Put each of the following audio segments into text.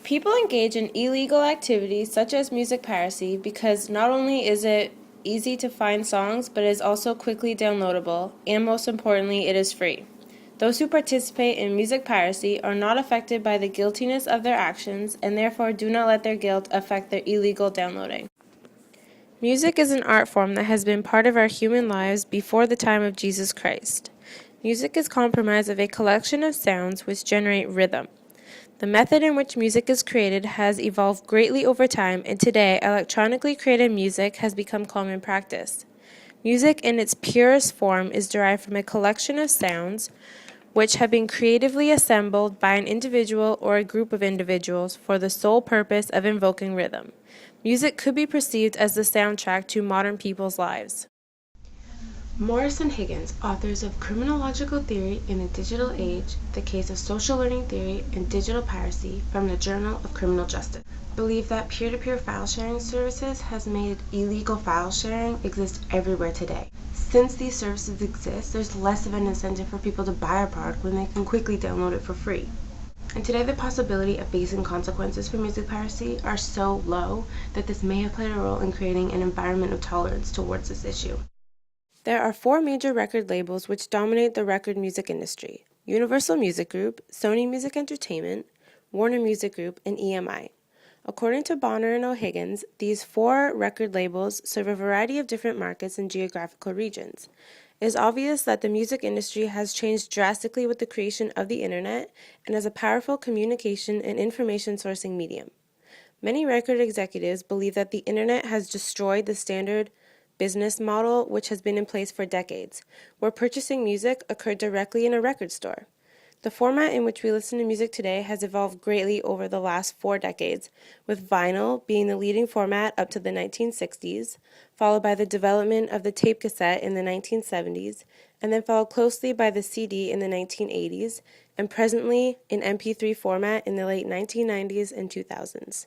People engage in illegal activities such as music piracy because not only is it easy to find songs, but it is also quickly downloadable, and most importantly, it is free. Those who participate in music piracy are not affected by the guiltiness of their actions and therefore do not let their guilt affect their illegal downloading. Music is an art form that has been part of our human lives before the time of Jesus Christ. Music is comprised of a collection of sounds which generate rhythm. The method in which music is created has evolved greatly over time, and today, electronically created music has become common practice. Music in its purest form is derived from a collection of sounds which have been creatively assembled by an individual or a group of individuals for the sole purpose of invoking rhythm. Music could be perceived as the soundtrack to modern people's lives. Morris and Higgins, authors of Criminological Theory in the Digital Age, The Case of Social Learning Theory and Digital Piracy from the Journal of Criminal Justice, believe that peer-to-peer file sharing services has made illegal file sharing exist everywhere today. Since these services exist, there's less of an incentive for people to buy a product when they can quickly download it for free. And today the possibility of facing consequences for music piracy are so low that this may have played a role in creating an environment of tolerance towards this issue. There are 4 major record labels which dominate the record music industry: Universal Music Group, Sony Music Entertainment, Warner Music Group, and EMI. According to Bonner and O'Higgins, these 4 record labels serve a variety of different markets and geographical regions. It is obvious that the music industry has changed drastically with the creation of the internet and as a powerful communication and information sourcing medium. Many record executives believe that the internet has destroyed the standard business model which has been in place for decades, where purchasing music occurred directly in a record store. The format in which we listen to music today has evolved greatly over the last 4 decades, with vinyl being the leading format up to the 1960s, followed by the development of the tape cassette in the 1970s, and then followed closely by the CD in the 1980s, and presently in MP3 format in the late 1990s and 2000s.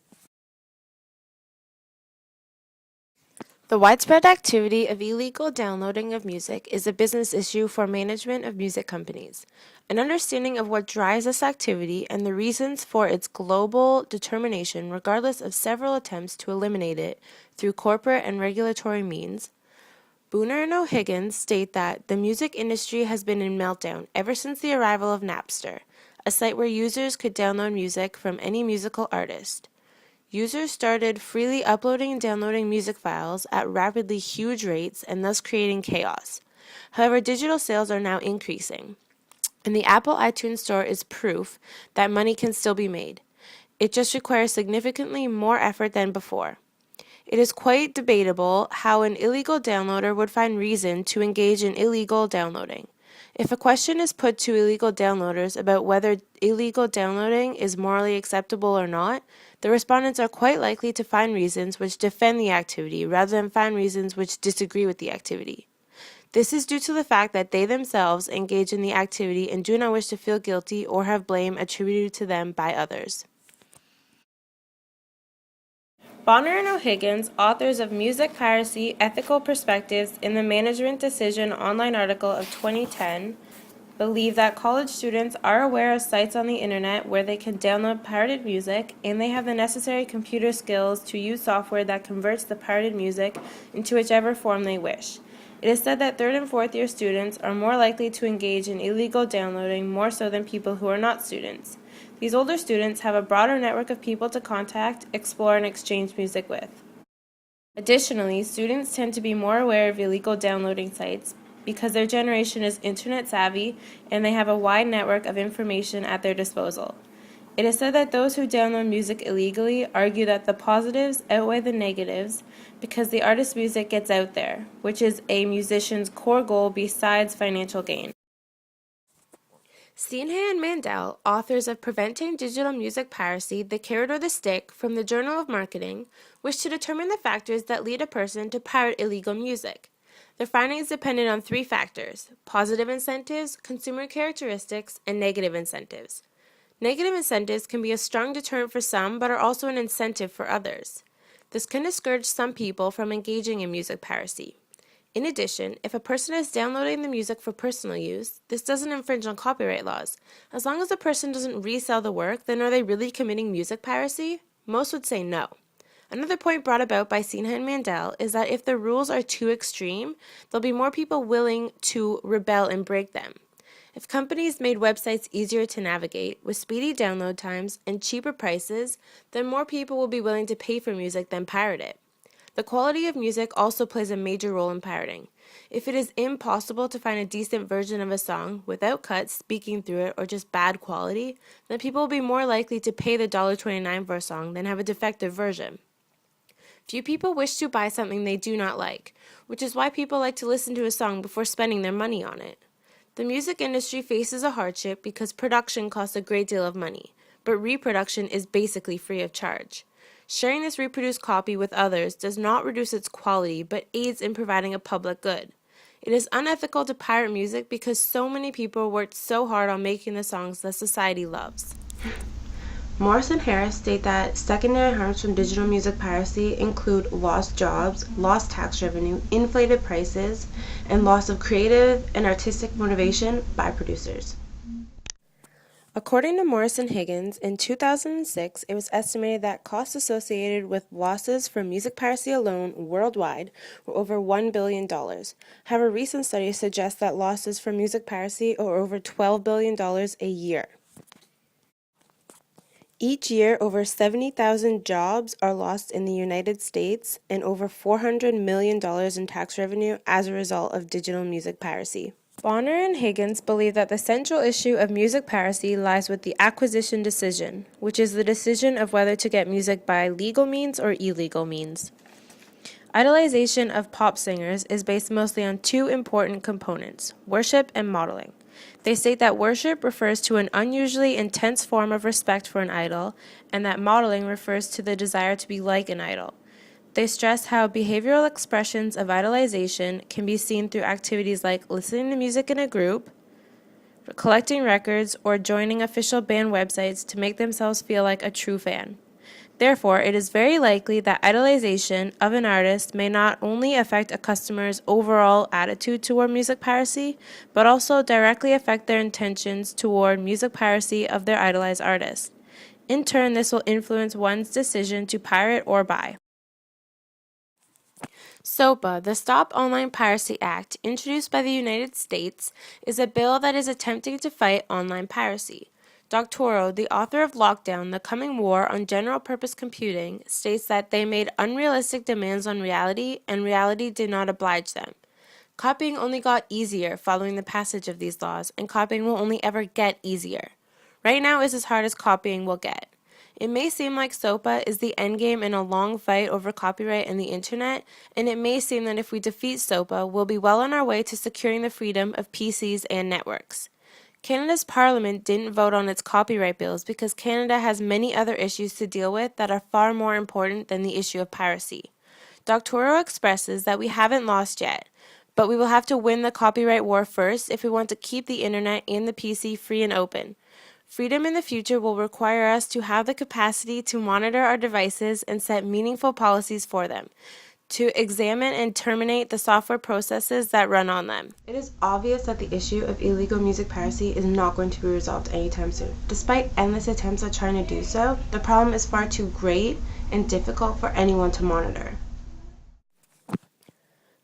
The widespread activity of illegal downloading of music is a business issue for management of music companies. An understanding of what drives this activity and the reasons for its global determination, regardless of several attempts to eliminate it through corporate and regulatory means. Bonner and O'Higgins state that the music industry has been in meltdown ever since the arrival of Napster, a site where users could download music from any musical artist. Users started freely uploading and downloading music files at rapidly huge rates and thus creating chaos. However, digital sales are now increasing, and the Apple iTunes Store is proof that money can still be made. It just requires significantly more effort than before. It is quite debatable how an illegal downloader would find reason to engage in illegal downloading. If a question is put to illegal downloaders about whether illegal downloading is morally acceptable or not, the respondents are quite likely to find reasons which defend the activity rather than find reasons which disagree with the activity. This is due to the fact that they themselves engage in the activity and do not wish to feel guilty or have blame attributed to them by others. Bonner and O'Higgins, authors of Music Piracy, Ethical Perspectives in the Management Decision online article of 2010, believe that college students are aware of sites on the internet where they can download pirated music, and they have the necessary computer skills to use software that converts the pirated music into whichever form they wish. It is said that 3rd and 4th year students are more likely to engage in illegal downloading more so than people who are not students. These older students have a broader network of people to contact, explore, and exchange music with. Additionally, students tend to be more aware of illegal downloading sites because their generation is internet savvy and they have a wide network of information at their disposal. It is said that those who download music illegally argue that the positives outweigh the negatives because the artist's music gets out there, which is a musician's core goal besides financial gain. Steenhay and Mandel, authors of Preventing Digital Music Piracy, The Carrot or the Stick, from the Journal of Marketing, wish to determine the factors that lead a person to pirate illegal music. Their findings depended on 3 factors: positive incentives, consumer characteristics, and negative incentives. Negative incentives can be a strong deterrent for some, but are also an incentive for others. This can discourage some people from engaging in music piracy. In addition, if a person is downloading the music for personal use, this doesn't infringe on copyright laws. As long as the person doesn't resell the work, then are they really committing music piracy? Most would say no. Another point brought about by Sinha and Mandel is that if the rules are too extreme, there'll be more people willing to rebel and break them. If companies made websites easier to navigate, with speedy download times and cheaper prices, then more people will be willing to pay for music than pirate it. The quality of music also plays a major role in pirating. If it is impossible to find a decent version of a song without cuts, speaking through it, or just bad quality, then people will be more likely to pay the $1.29 for a song than have a defective version. Few people wish to buy something they do not like, which is why people like to listen to a song before spending their money on it. The music industry faces a hardship because production costs a great deal of money, but reproduction is basically free of charge. Sharing this reproduced copy with others does not reduce its quality, but aids in providing a public good. It is unethical to pirate music because so many people worked so hard on making the songs that society loves. Morris and Harris state that secondary harms from digital music piracy include lost jobs, lost tax revenue, inflated prices, and loss of creative and artistic motivation by producers. According to Morris and Higgins, in 2006, it was estimated that costs associated with losses from music piracy alone worldwide were over $1 billion. However, recent studies suggest that losses from music piracy are over $12 billion a year. Each year, over 70,000 jobs are lost in the United States and over $400 million in tax revenue as a result of digital music piracy. Bonner and Higgins believe that the central issue of music piracy lies with the acquisition decision, which is the decision of whether to get music by legal means or illegal means. Idolization of pop singers is based mostly on two important components, worship and modeling. They state that worship refers to an unusually intense form of respect for an idol, and that modeling refers to the desire to be like an idol. They stress how behavioral expressions of idolization can be seen through activities like listening to music in a group, collecting records, or joining official band websites to make themselves feel like a true fan. Therefore, it is very likely that idolization of an artist may not only affect a customer's overall attitude toward music piracy, but also directly affect their intentions toward music piracy of their idolized artist. In turn, this will influence one's decision to pirate or buy. SOPA, the Stop Online Piracy Act, introduced by the United States, is a bill that is attempting to fight online piracy. Doctorow, the author of Lockdown, The Coming War on General-Purpose Computing, states that they made unrealistic demands on reality, and reality did not oblige them. Copying only got easier following the passage of these laws, and copying will only ever get easier. Right now is as hard as copying will get. It may seem like SOPA is the endgame in a long fight over copyright and the internet, and it may seem that if we defeat SOPA, we'll be well on our way to securing the freedom of PCs and networks. Canada's Parliament didn't vote on its copyright bills because Canada has many other issues to deal with that are far more important than the issue of piracy. Doctorow expresses that we haven't lost yet, but we will have to win the copyright war first if we want to keep the internet and the PC free and open. Freedom in the future will require us to have the capacity to monitor our devices and set meaningful policies for them, to examine and terminate the software processes that run on them. It is obvious that the issue of illegal music piracy is not going to be resolved anytime soon. Despite endless attempts at trying to do so, the problem is far too great and difficult for anyone to monitor.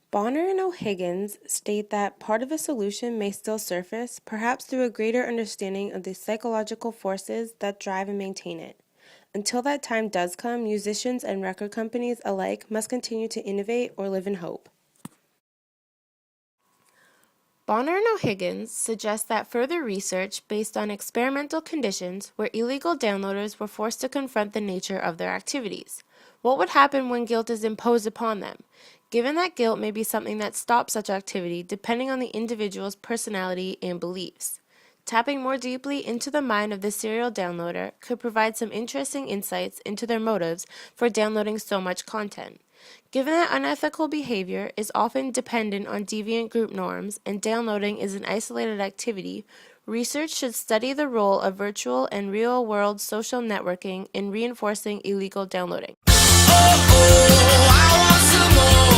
Bonner and O'Higgins state that part of a solution may still surface, perhaps through a greater understanding of the psychological forces that drive and maintain it. Until that time does come, musicians and record companies alike must continue to innovate or live in hope. Bonner and O'Higgins suggest that further research based on experimental conditions where illegal downloaders were forced to confront the nature of their activities. What would happen when guilt is imposed upon them? Given that guilt may be something that stops such activity depending on the individual's personality and beliefs. Tapping more deeply into the mind of the serial downloader could provide some interesting insights into their motives for downloading so much content. Given that unethical behavior is often dependent on deviant group norms and downloading is an isolated activity, research should study the role of virtual and real-world social networking in reinforcing illegal downloading. Oh, I want some more.